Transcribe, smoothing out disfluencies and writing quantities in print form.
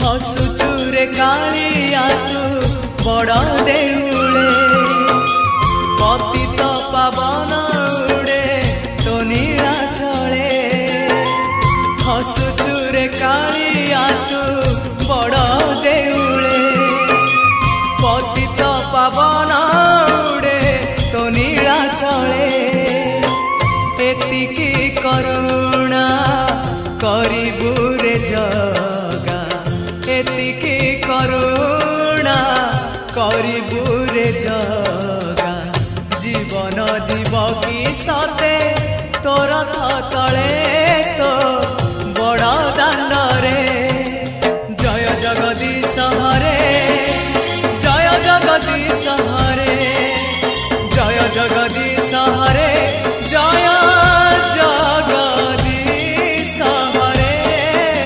हसुचुरे कालिया तू बड़ देउले पतित पावन उड़े तो नीला चले हसुचुरे कालिया तू बड़ देउले पतित पावन उड़े तो नीला चले एतिकी करुणा करिबु रे जगा एतिकी करुणा करिबु रे जगा जीवन जीव की सते तोर तले तो बड़ दान